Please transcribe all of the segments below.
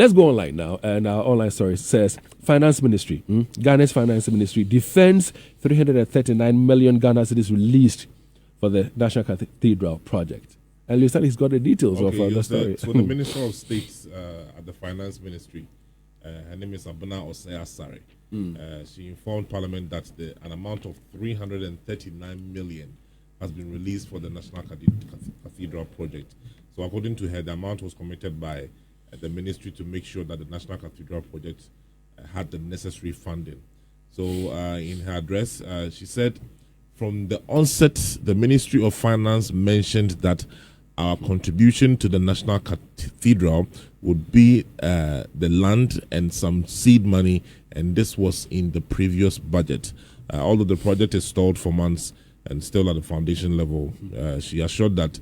Let's go online now. And our online story says Finance Ministry, Ghana's Finance Ministry defends 339 million Ghana cedis released for the National Cathedral project. And he's got the details of the story. So the Minister of State at the Finance Ministry, her name is Abuna Osei-Asare. She informed Parliament that an amount of 339 million has been released for the National Cathedral project. So according to her, the amount was committed by the ministry to make sure that the National Cathedral project had the necessary funding. So in her address, she said, from the onset, the Ministry of Finance mentioned that our contribution to the National Cathedral would be the land and some seed money, and this was in the previous budget. Although the project is stalled for months and still at the foundation level, she assured that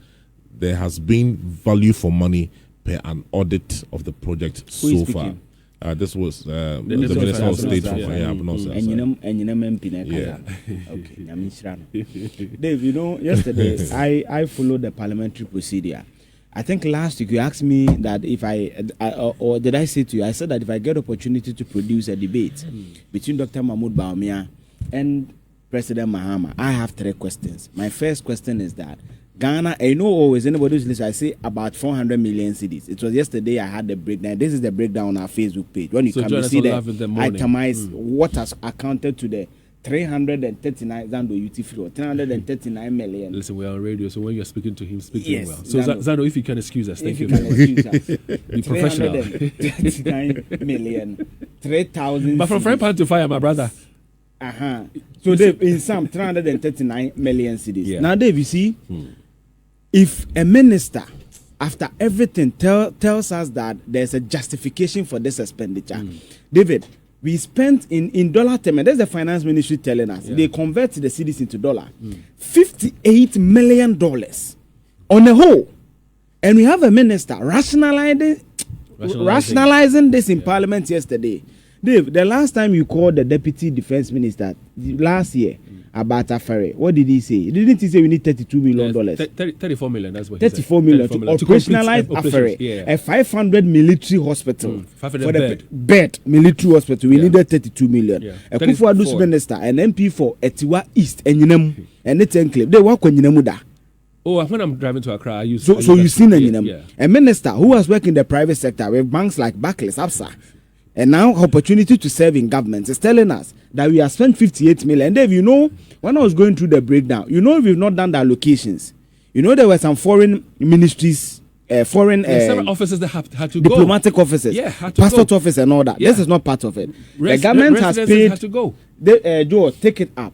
there has been value for money per an audit of the project so far. This was the Minister of State from Dave, yesterday I followed the parliamentary procedure. I think last week you asked me that if or did I say to you, I said that if I get opportunity to produce a debate between Dr. Mahmoud Bawumia and President Mahama, I have 3 questions. My first question is that Ghana, I know always anybody who's listening, I say about 400 million cedis. It was yesterday I had the breakdown. This is the breakdown on our Facebook page. When you come to see the itemized what has accounted to the 339 Zando UT floor, 339 million. Listen, we're on radio, so when you're speaking to him, speak to him well. So Zando, if you can excuse us, thank you. Be professional. 339 million, 3,000. But from frying pan to fire, my brother. So Dave, in some 339 million cedis. Yeah. Now, Dave, you see, if a minister, after everything, tells us that there's a justification for this expenditure, David, we spent in dollar terms, and that's the finance ministry telling us, they convert the cedis into dollar, $58 million on the whole. And we have a minister rationalizing this in Parliament yesterday. Dave, the last time you called the Deputy Defense Minister last year about Afare, what did he say? Didn't he say we need $32 million? 34 million, that's what he said. $34 million to operationalize Afare, a 500 military hospital. 500 for the bed military hospital. We needed 32 million. Akufo-Addo's minister, an MP for Etiwa East, and it's enclave. They work on Yinamuda. Oh, when I'm driving to Accra, I use. So you've seen a minister who has worked in the private sector with banks like Barclays, Absa, and now opportunity to serve in government is telling us that we have spent 58 million. And Dave, when I was going through the breakdown, we've not done the allocations. There were some foreign ministries, several offices that had to diplomatic go. offices, passport office and all that. This is not part of it. The government has paid. Had to go. Joe, take it up.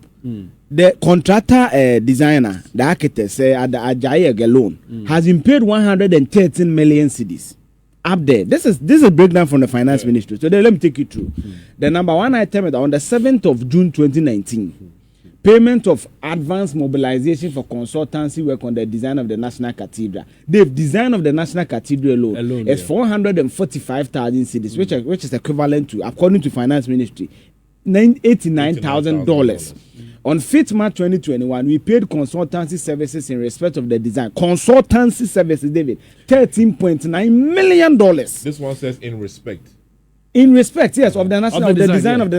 The contractor designer, the architect, Ajayi Gelon, has been paid 113 million cedis. Up there. This is a breakdown from the finance ministry. So let me take you through. The number one item is on the 7th of June 2019. Payment of advance mobilization for consultancy work on the design of the National Cathedral. The design of the National Cathedral alone is 445,000 cedis, which is equivalent to, according to finance ministry, $89,000. On 5th March 2021, we paid consultancy services in respect of the design. Consultancy services, David, $13.9 million. This one says in respect. In respect, yes, of the national, of the design of the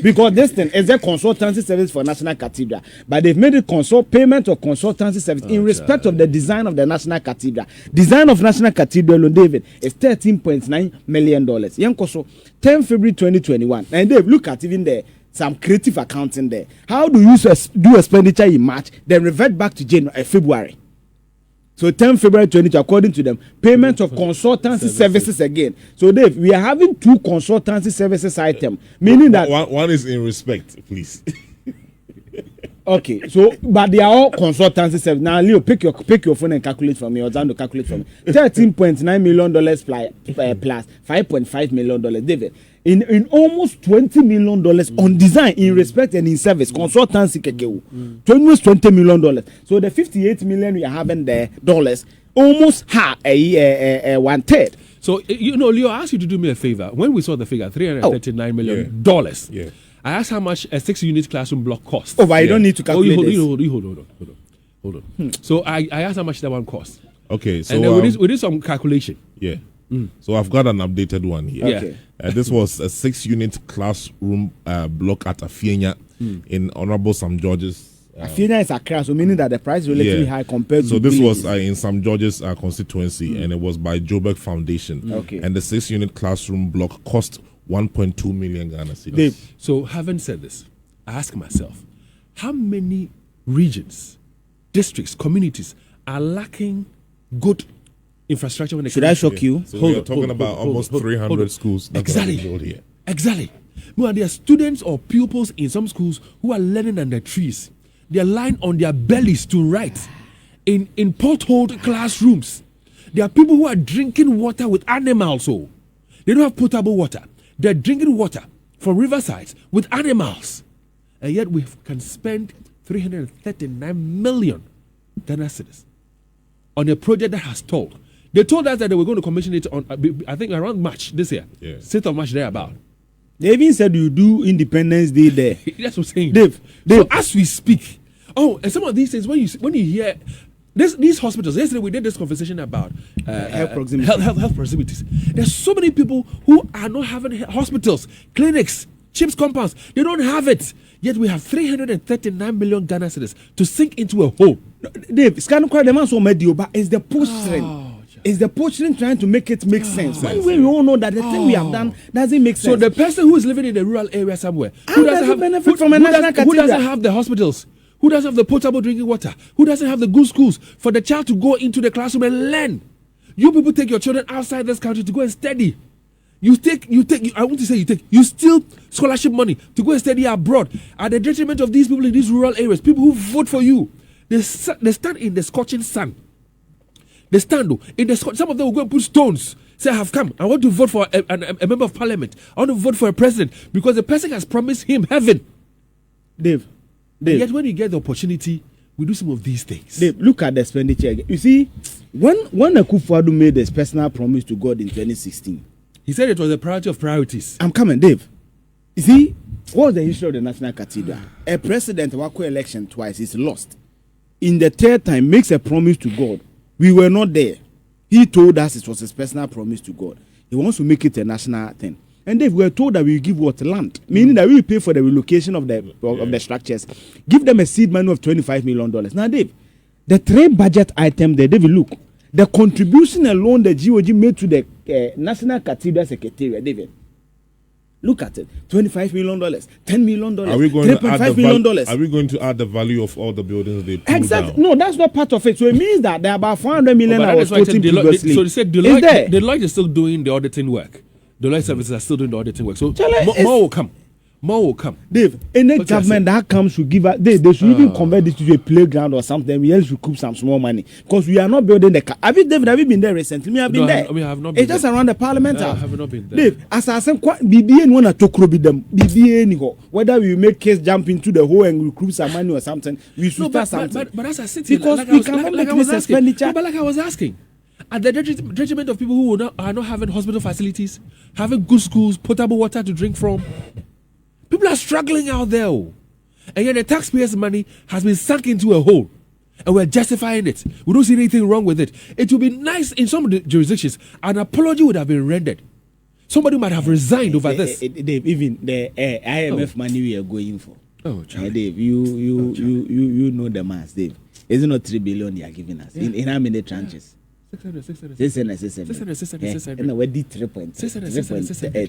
because this thing is a consultancy service for National Cathedral, but they've made it payment of consultancy service in respect of the design of the National Cathedral. Design of National Cathedral, David, is $13.9 million. Yankoso, 10 February 2021, and Dave, look at even there. Some creative accounting there. How do you do expenditure in March, then revert back to February? So 10 February 22, according to them, payment of consultancy services again. So Dave, we are having 2 consultancy services items, meaning that one is in respect, please. Okay, so but they are all consultancy services. Now, Leo, pick your phone and calculate for me, or Zando calculate for me. $13.9 million plus $5.5 million, David. In almost $20 million on design, in respect and in service, consultancy almost $20 million. So the 58 million we are having there dollars, almost half a 1/3. So Leo, I asked you to do me a favor. When we saw the figure, $339 million dollars. Yeah. I asked how much a 6-unit classroom block costs. Oh, but you don't need to calculate Hold on. So I asked how much that one cost. Okay, so and then we did some calculation. Yeah. So I've got an updated one here. Okay. This was a 6-unit classroom block at Afienya in Honorable St. George's. Afienya is Accra, so meaning that the price is relatively high compared to. So this villages. was in St. George's constituency, and it was by Joburg Foundation. Okay. And the 6-unit classroom block cost 1.2 million Ghana cedis. Dave. So having said this, I ask myself, how many regions, districts, communities are lacking good infrastructure when it Should comes I to- shock you? So we're talking about almost 300 schools that Exactly. are built here. Exactly. Well, there are students or pupils in some schools who are learning under trees. They are lying on their bellies to write in potholed classrooms. There are people who are drinking water with animals. So they don't have potable water. They're drinking water from riversides with animals. And yet we can spend 339 million Ghana cedis on a project that has stalled. They told us that they were going to commission it on, I think, around March this year. Yeah. 6th of March, thereabout. They even said you do Independence Day there. That's what I'm saying. Dave. So as we speak, and some of these things, when you hear these hospitals, yesterday we did this conversation about Health proximity. health proximities. There's so many people who are not having hospitals, clinics, CHIPS compounds. They don't have it. Yet we have 339 million Ghana cedis to sink into a hole. Dave, scan quite the man so medio, but it's the posturing. It's the posturing trying to make it make sense. When we all know that the thing we have done doesn't make sense. So the person who is living in a rural area somewhere, How does he benefit from a national who cathedral? doesn't have the hospitals, who doesn't have the potable drinking water, who doesn't have the good schools for the child to go into the classroom and learn. You people take your children outside this country to go and study. You steal scholarship money to go and study abroad at the detriment of these people in these rural areas, people who vote for you. They stand in the scorching sun. They stand in the some of them will go and put stones. Say, I have come. I want to vote for a member of parliament. I want to vote for a president because the person has promised him heaven. Dave. And yet when you get the opportunity, we do some of these things. Dave, look at the expenditure again. You see, when Akufo-Addo made his personal promise to God in 2016, He said it was a priority of priorities. I'm coming, Dave. You see, what's the history of the National Cathedral? A president who election twice is lost. In the third time, makes a promise to God. We were not there. He told us it was his personal promise to God. He wants to make it a national thing. And Dave, we were told that we will give what land, meaning that we will pay for the relocation of the structures, give them a seed money of $25 million. Now, Dave, the 3 budget item there, David, look, the contribution alone the GOG made to the National Cathedral Secretariat, David. Look at it. $25 million, $10 million, Are we going to add $3.5 million. Are we going to add the value of all the buildings they pulled Exactly. down? No, that's not part of it. So it means that there are about 400 million But I was that's why I said quoting previously. so they said Is there? Deloitte is still doing the auditing work. Deloitte services are still doing the auditing work. So Charlie, more will come. More will come. Dave, any What you government that comes should give us, they should even convert this to a playground or something. We else recoup some small money because we are not building the. Have you been there recently? Me, I've been No, there. I have not been It's just there. around the parliament I house. have not been there. Dave, as I said, BBA no na tokro be them. BBA ni ho. Whether we make case jump into the hole and recruit some money or something, we should start something. But as I said, to you, Because like we I was- cannot like make I was this asking. expenditure. No, but like I was asking, at the detriment of people who are not having hospital facilities, having good schools, potable water to drink from. People are struggling out there. Oh. And yet the taxpayers' money has been sunk into a hole. And we're justifying it. We don't see anything wrong with it. It would be nice in some of the jurisdictions. An apology would have been rendered. Somebody might have resigned over this. Dave, even the IMF money we are going for. Oh, Charlie. Dave, you know the mass, Dave. Is it not 3 billion you are giving us? In how many tranches? 600. 600. And we did 600.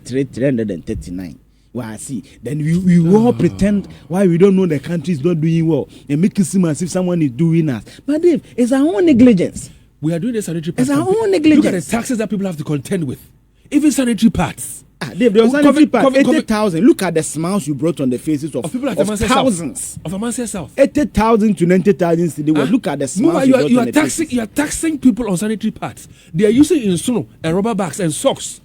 339. Well, I see. Then we all pretend why we don't know the country is not doing well and make it seem as if someone is doing us. But Dave, it's our own negligence. We are doing the sanitary It's parts. our own Look at negligence. the taxes that people have to contend with. Even sanitary parts. Dave, there was sanitary part, COVID. 80,000. Look at the smiles you brought on the faces of People at of Amasia thousands. South. Of Amasia South. 80,000 to 90,000 today. Well, look at the smiles you brought on the faces. You are taxing people on sanitary pads. They are using insuno and rubber bags and socks.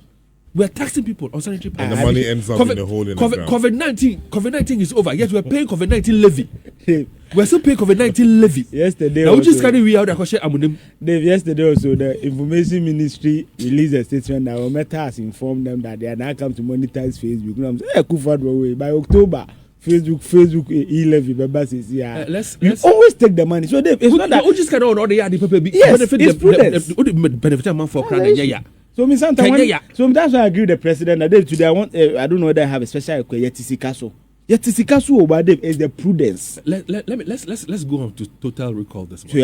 We are taxing people on sanitary pads. And the money ends up in a hole in the ground. COVID-19 is over. Yet we are paying COVID-19 levy. Dave, We are still paying COVID-19 levy. yesterday, Now we just also, carry we out the question amunim. Dave, yesterday also the information ministry released a statement that Meta has informed them that they are now come to monetize Facebook. You know, I'm saying, Akufo-Addo by October Facebook e-levy members is here. Let's always take the money. So it's not that we just got all the yes, it's prudence. benefit amount for crown. So me sometimes so that's why I agree with the president that today I want I don't know whether I have a special Yetisikaso. Yetisikaso over Dave is the prudence. Let's go on to total recall this one. So